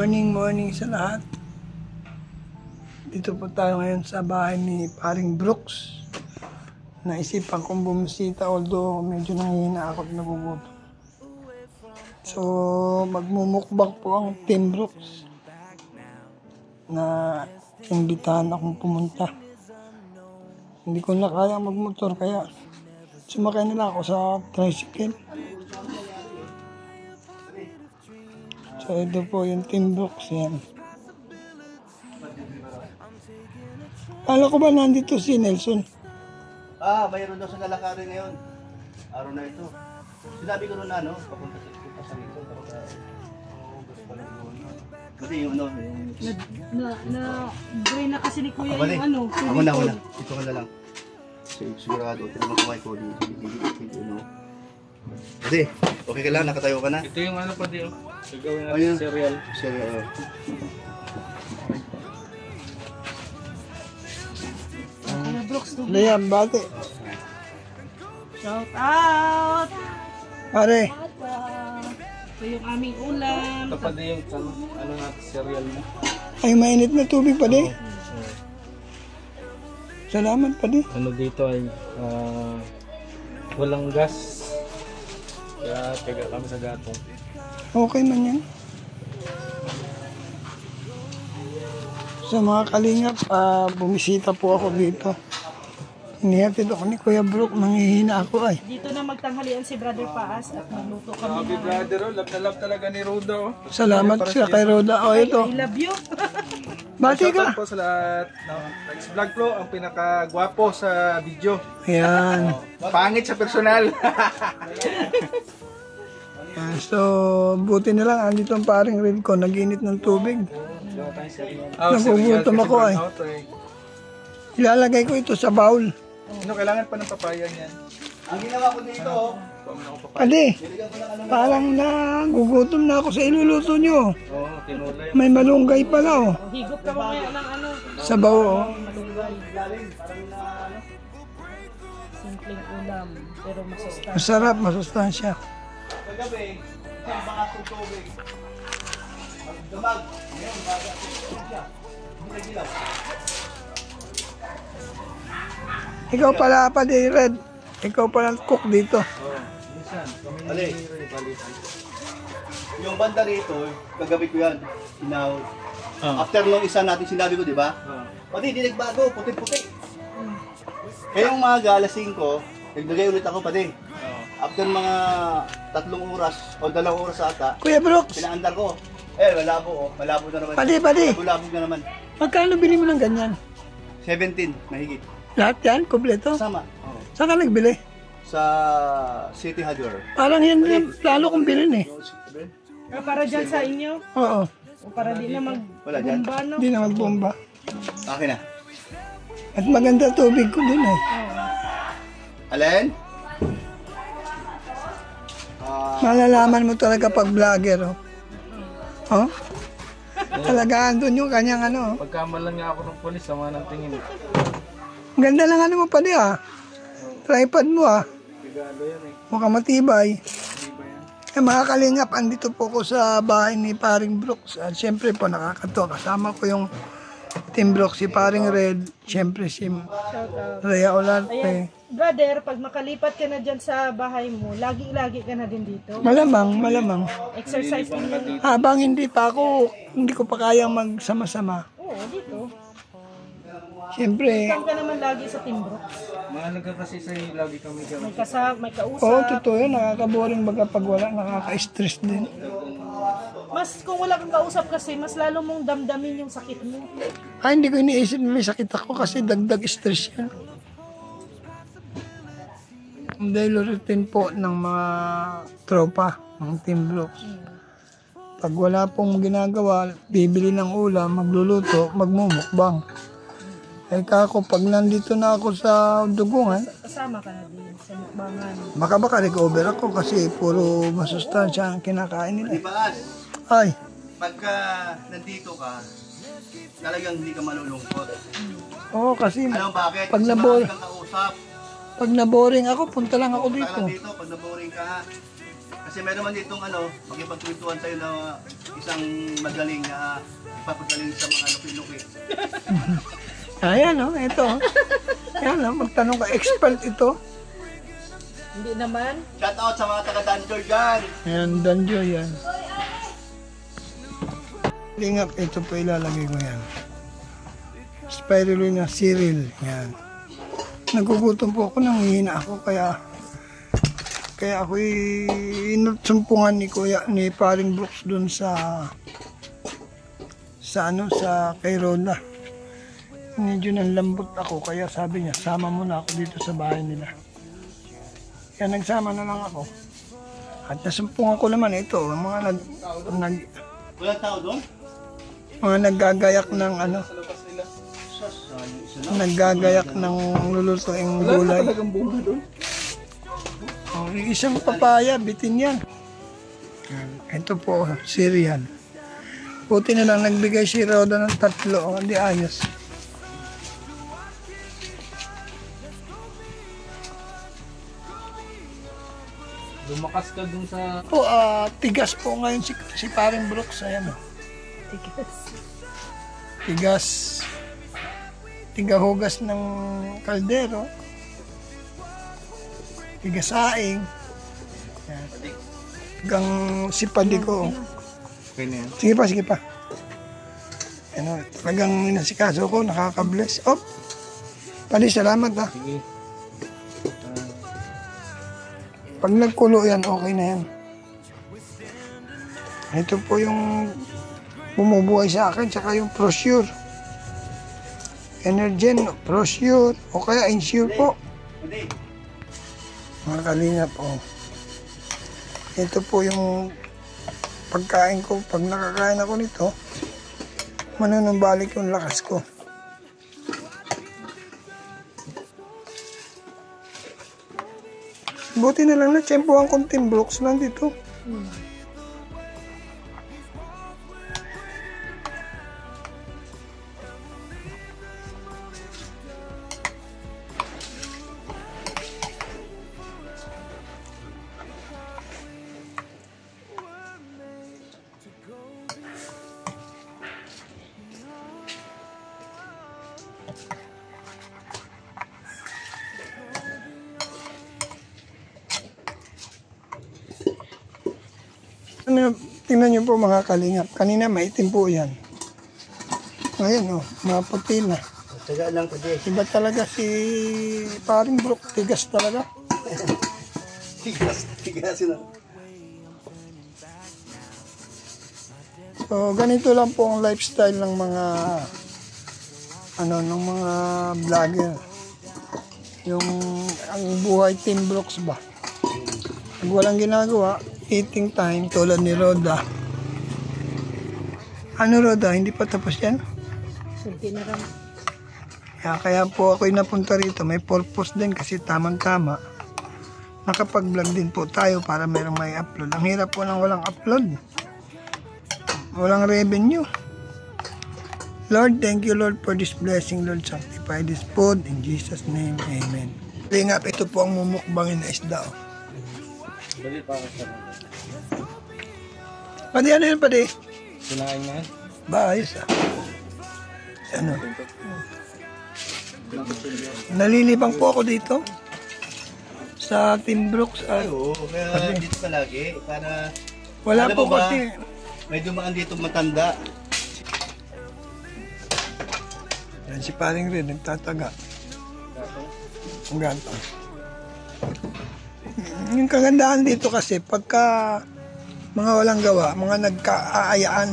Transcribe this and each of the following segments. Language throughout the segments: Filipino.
Morning sa lahat. Dito po tayo ngayon sa bahay ni Paring Brooks. Naisipan kong bumisita although medyo nanghihina ako at nagugutom. So magmumukbang po ang Team Brooks na imbitahan akong pumunta. Hindi ko na kaya magmotor kaya sumakay nila ako sa tricycle. So ito po yung Team Brooks yan. Kala ko ba nandito si Nelson? Mayroon daw sa lalakarin ngayon. Araw na ito. Sinabi ko na papunta sa Nelson. Kasi yung brain na kasi ni Kuya yung Ako na. Ito ka na lang. Sigurado. Ito naman kumay ko. Kasi, okay ka lang? Nakatayo ka na? Ito yung pa di gagawin natin cereal. Liam, bate. Shout out! Pare. Ito yung aming ulam. Ito pa di yung natin cereal mo. Ay, mainit na tubig pa di. Salamat pa di. Dito ay walang gas. Kaya tiga kami sa gatong. Okay man yan. Sa mga kalingap, bumisita po ako dito. Inihatid ako ni Kuya Brook, nanghihina ako ay. Dito na magtanghalian si Brother Paas at magluto kami. Happy brother, love na love talaga ni Roda. Salamat siya kay Roda. O ito. I love you. Bati ka. Shoutout po sa lahat. Next vlog po, ang pinakagwapo sa video. Ayan. Pangit sa personal. So, buti na lang, andito ang paring rin ko, nag-init ng tubig. Nagugutom ako ay. Ilalagay ko ito sa bowl. Kailangan pa ng papaya niyan. Ang ginawa ko dito, Adi, parang nagugutom na ako sa iluluto nyo. Tinulay. May malunggay pala oh. Higop ka mamaya ng Sabaw oh. simpleng ulam, pero masustansya. Masarap, masustansya. kagabi, isang bakasong tubig. Magdamag. Ngayon, baga siya. Hindi na gilaw. Ikaw pala pa di Red. Ikaw pala cook dito. Ali. Yung banda rito, kagabi ko yan. Sinawag. After nung isa natin sinabi ko, di ba? Pati, di nagbago. Puti-puti. Kaya yung mga alas 5, naglagay ulit ako pati. After mga 3 oras o 2 oras ata, Kuya Brooks, pinaandar ko. Malabo malabo na naman. pati. Labog na naman. Magkano bili mo ng ganyan? 17, mahigit. Lahat yan, kompleto? Sama. Saan ka nagbili? Sa City Hardware. Parang yan, lalo kong bilhin eh. Para dyan sa inyo? Oo, O para di na Wala dyan? magbomba, no? hindi na magbomba. Akin na. At maganda tubig ko dun eh. Alin? Malalaman mo talaga pag vlogger oh. Oh? Talagaan dun yung kanyang ano. Pagkamalan nga ako ng polis, sama ng tingin. Ang ganda lang ano mo pala ah. Tripod mo ah. Pigado yan eh. Mukhang matibay. Mga kalingap, andito po ko sa bahay ni Paring Brooks. At syempre po nakakatuwa. Kasama ko yung Team Brooks, si Paring Red. Syempre si Shout out. Rhea Ayan, Olarte. brother, pag makalipat ka na dyan sa bahay mo, lagi ka na din dito. Malamang. Exercise din yun. Habang hindi ko pa kayang magsama-sama. Oo, dito. Syempre, Saan ka naman lagi sa Team Brooks? Mahalaga kasi sa'yo, lagi kami May kasama, may kausap. oo, totoo yun. Nakakaboring baga pag wala, nakaka-stress din. Mas kung wala kang kausap kasi, mas lalo mong damdamin yung sakit mo. Ay, hindi ko iniisip na may sakit ako kasi dagdag stress yan. Ang daily routine po ng mga tropa, ng Team Brooks. Pag wala pong ginagawa, bibili ng ulam, magluluto, magmumukbang. Eh kako, pag nandito na ako sa dugungan, Kasama ka na din sa mukbangan. baka recover ako kasi puro masustansya ang kinakain nila. Ibaas, Ay, pagka nandito ka, talagang hindi ka malulungkot. oo kasi Alam mo bakit? Pag Kasi nabor- marami kang kausap. pag naboring ako, punta lang ako Punta ka dito. lang dito pag naboring ka. Kasi meron man ditong ano, makipagkwentuhan sa'yo na isang magaling na ipapagaling sa mga luki-luki. Ayan o, ito. Ayan o, magtanong ka, expert ito. Hindi naman. Shout out sa mga taga-Danjor dyan! Ayan, danjo yan. Lingap, ito po ilalagay ko yan. Spirulina cereal, yan. Nagugutom po ako, nanghihina ako, kaya ako'y inutsumpungan ni paring Brooks dun sa kay Roda. Medyo nanlambot ako, kaya sabi niya, sama mo na ako dito sa bahay nila. Kaya nagsama na lang ako. At nasumpungan ko naman ito, mga Walang tao doon? mga naggagayak ng ano, naggagayak ng lulutuing gulay. Oh, isang papaya, bitin yan. Ito po, cereal. Buti na lang nagbigay si Roda ng 3, oh, hindi ayos. Lumakas ka dun sa... Po, tigas po ngayon si paring Brooks, ayan oh. Tigas. Tigahugas ng kaldero. Tigasaing. Yan. Hanggang sipadi ko. Okay na yan. Sige pa. Ano, talagang minasikaso ko, nakaka-bless. Oh, pali, salamat ha. Sige. Pag nagkulo yan, okay na yan. Ito po yung bumubuhay sa akin, saka yung Prosure. Energen, Prosure, o kaya Insure po. Mga kalingap po. Ito po yung pagkain ko. Pag nakakain ako nito, manunumbalik yung lakas ko. Buti na lang na tiyempohan kong Team Brooks lang dito. Tingnan niyo po mga kalingap. Kanina maitim po yan. Ngayon maputi na. Taga lang po di. Iba talaga si paring Brook. Tigas talaga. Tigas na. So ganito lang po ang lifestyle ng mga ng mga vlogger. Yung ang buhay Team Brooks ba. Pag walang ginagawa, eating time tulad ni Roda. Ano Roda, hindi pa tapos yan? Hindi na rin. Kaya po ako'y napunta rito. May purpose din kasi tamang-tama. Nakapag-vlog din po tayo para merong may upload. Ang hirap po nang walang upload. Walang revenue. Lord, thank you Lord for this blessing. Lord, sanctify this food. In Jesus' name, amen. Lingap, ito po ang mumukbangin na isda. Dali pa ako sa mga. Pati ano yun, pati? Sinain na yan? Ba, ayos Ano? Nalilibang po ako dito. Sa Team Brooks. Oo, kaya dito palagi. Para... Wala Alam po mo ba, kasi. may dumaan dito matanda. Yan si paring rin, nagtataga. Ang ganto. Yung kagandahan dito kasi, pagka mga walang gawa, mga nagkaayaan.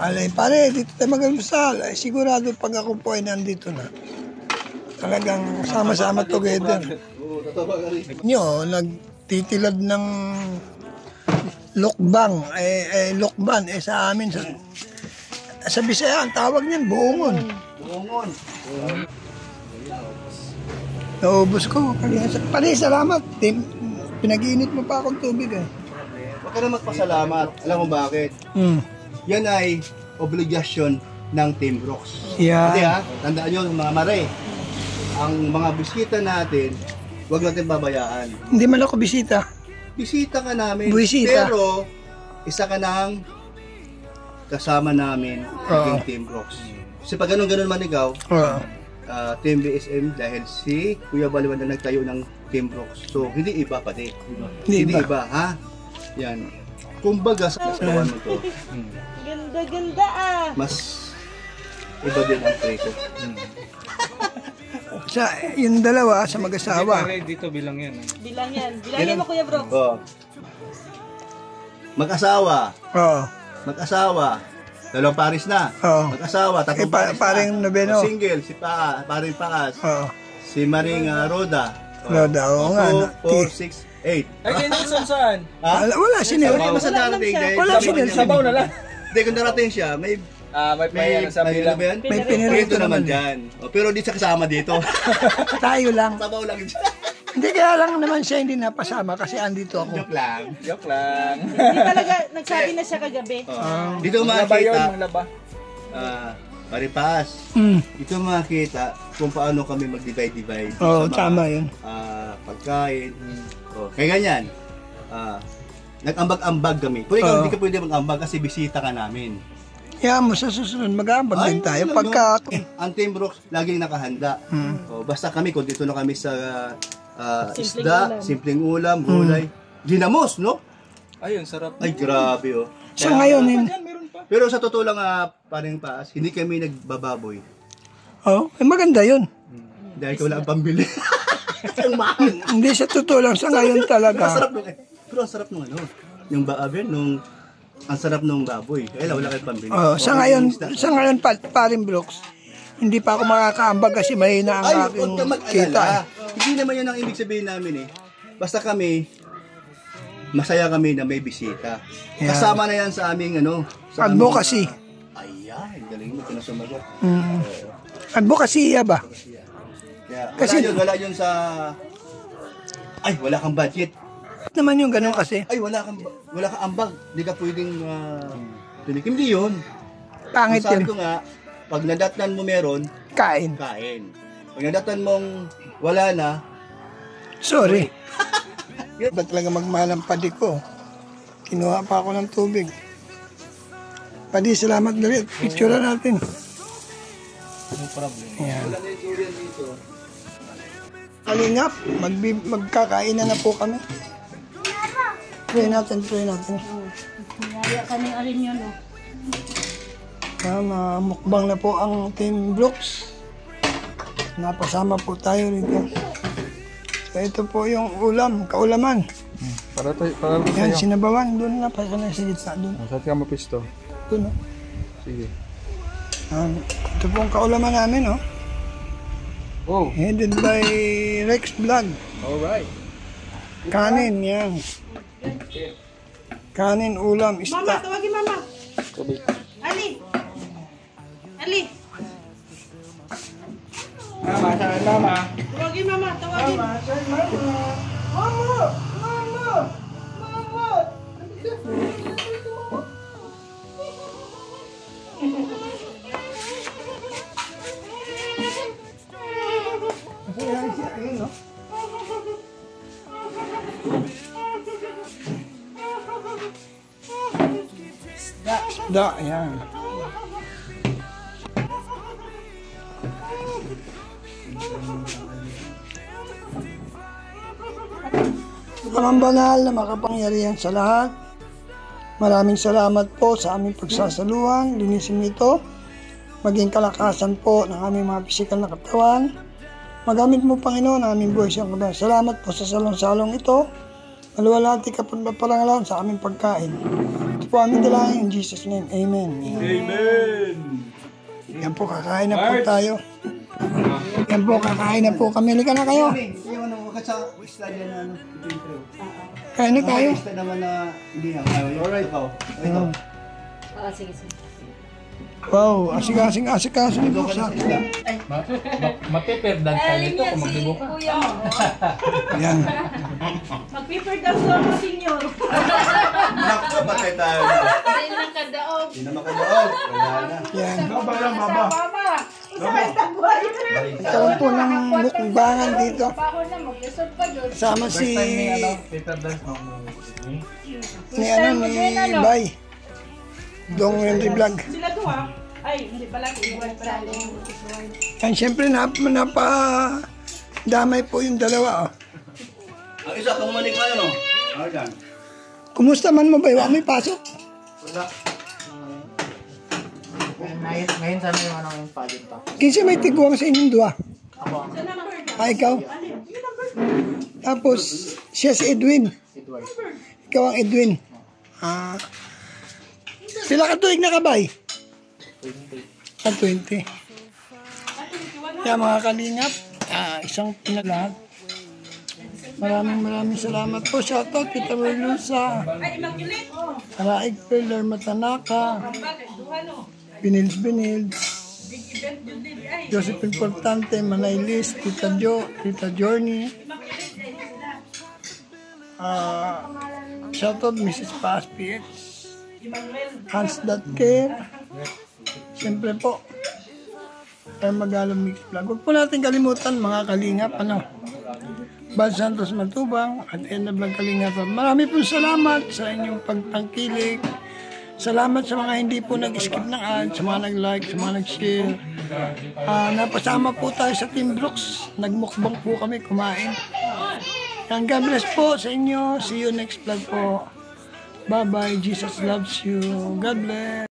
Alay, pare, dito tayo mag-almusal. Ay, sigurado pag ako po ay nandito na. Talagang sama-sama together. Oo, totoo ka rin. Nyo, nagtitilad ng lukbang. Lukban, sa amin. Sa Bisaya, ang tawag niyan, buongon. Buongon. Naubos ko. Pali, salamat. Pinag-iinit mo pa akong tubig eh. Huwag ka na magpasalamat. Alam mo bakit? Yan ay obligasyon ng Team Brooks. Yeah. Kasi tandaan nyo mga mare, ang mga bisita natin, huwag natin babayaan. Hindi man ako bisita. bisita ka namin. Bisita. Pero, isa ka ng kasama namin ng Team Brooks. Kasi pag ganun man ikaw, Team BSM dahil si Kuya Baliwan na nagtayo ng Team Brooks. So, hindi iba pati. Hindi iba, ha? Yan. Kumbaga, sa kasawan mo to, Ganda ah. mas iba din ang preso. Sa yung dalawa sa mag-asawa. Dito bilang yan. Bilang yan. Bilangin mo Kuya Brooks. Oh. Mag-asawa. Oo. Mag-asawa. Dalawang paris na. Oo. Mag-asawa. Tatlong paris Paring na. Noveno. Single. Si paring Paas. Oo. Si Maring Roda. Roda, oo nga. 4, 6, 8. Ay, kay Nelson saan? Wala siya Hindi mo sa darating. Wala siya. Sabaw na lang. Hindi, kung darating siya, may May sa may bilang. ano ba yan? May pinirito naman naman. dyan. O, pero di siya kasama dito. Tayo lang. Sabaw lang siya. Hindi kaya lang naman siya hindi napasama kasi andito ako. Joke lang. Joke lang. Hindi talaga, nagsabi na siya kagabi. Dito Laba yun, makikita, mga laba. Maripas. Mm. Dito makikita kung paano kami mag-divide. Oo, sa mga, tama yun. Pagkain. Kaya ganyan. Nag-ambag-ambag kami. Kung ikaw hindi ka pwede mag-ambag kasi bisita ka namin. Kaya mo sa susunod mag-aambag din tayo pagka... Ang Team Brooks laging nakahanda. Basta kami, kung dito na kami sa isda, simpleng ulam, gulay. Ginamos, no? Ayun, sarap. Ay, grabe, oh. Sa ngayon, Meron pa. Pero sa totoo lang, paring Paas, hindi kami nagbababoy. maganda yun. Dahil wala ang pambili. Ang mahal. Hindi sa totoo lang, sa ngayon Pero ang talaga. sarap nung, pero ang sarap nung ano, yung ang sarap nung baboy. Kaya wala kayong pambili. Sa ngayon paring Brooks, hindi pa ako makakaambag kasi mahina Ay, ang huwag aking ka kita. mag-alala. Hindi naman yun ang ibig sabihin namin eh. Basta kami, masaya kami na may bisita. Yeah. Kasama na yan sa aming sa Advocacy. Ayan, galing mo, pinasumagot. Advocacy ba? Kaya, Kasi- wala yun sa... Ay, wala kang budget. Naman yung ganun kasi. Ay, wala kang ambag. Hindi ka pwedeng tunikin. Hindi yun. Pangit Sabi yun. ko nga, pag nadatnan mo meron, Kain. kain. Pag nadatnan mong wala na, Sorry. Ba't talaga magmahal ang padi ko? Kinuha pa ako ng tubig. Padi, salamat ulit. Picture natin. No problem. Ayan. wala na yung durian dito. Kalingap, magkakain na po kami. Pray natin. Naya kami alin yun, oh. Mukbang na po ang Team Brooks. Napasama po tayo rito. So ito po yung kaulaman. Para Yan, sinabawan. Doon na, pasok na sa gitna. Doon. Saan ka mapisto? Doon, Sige. ito po ang kaulaman namin, oh. Oh, Headed by Rex Vlog. alright. Kanin, yan. Kanin, ulam, Mama, isda. tawagin mama. Tubig. Ali. Mama, saan mama? Tawagin mama, tawagin. Isda, yan. Amang banal na makapangyarihan sa lahat, maraming salamat po sa aming pagsasaluhan, linisin ito, maging kalakasan po ng aming mga pisikal na katawan. Magamit mo, Panginoon, ang aming buhay sa katawan. Salamat po sa salong-salong ito, maluwalhati ka pagpaparangalan sa aming pagkain. Ito po aming dalangin in Jesus' name. Amen. Amen! Yan po, kakain na po tayo. Yan po, kakain na po kami. Halika na kayo. Yung huwag sa isla dyan na ito yung trail. Kain na tayo. Isla naman na hindi na. Alright. Ito. Wow, asikaso ni Ito Boss, ka ha? na sa isla. Matiperdan tayo nito kung magdibo ka. Yan. Mag-paper down to ang senior. Nakto, patay tayo. Hindi na makadaog. Wala na. Yan. Mama. Isa may tagway. Karoon po ng mukbangan dito. Sama si ni Bay. Dong Henry Vlog. Sila to ha. Ay, hindi pala. Yan, siyempre damay po yung dalawa. Oh. Ang isa, kumumanik ka no? Argan. Kumusta man mo, Bay? Wala may pasok? Wala. Ngayon sana yung ano yung pageant pa. Kinsa may tigwang sa inyong dua? Ako, Ikaw? Tapos, siya si Edwin. Edward. Ikaw ang Edwin. Sila katuig na kabay? 20. Kaya mga kalingap, isang pinalahat. Maraming salamat po. Shoutout kita Merlusa. Raig Peller Matanaka. Binils. Joseph Importante, Manaylis, Tita Jo, Tita Journey. Shoutout Mrs. Paas PX. Hans.care. Siyempre po, Magalong Mix Vlog. Huwag po natin kalimutan mga kalingap, Bal Santos Matubang at Ena Vlog Kalingap. Marami po salamat sa inyong pagtangkilik. Salamat sa mga hindi po nag-skip ng ad, sa mga nag-like, sa mga nag-share. Napasama po tayo sa Team Brooks. Nagmukbang po kami kumain. And God bless po sa inyo. See you next vlog po. Bye-bye. Jesus loves you. God bless.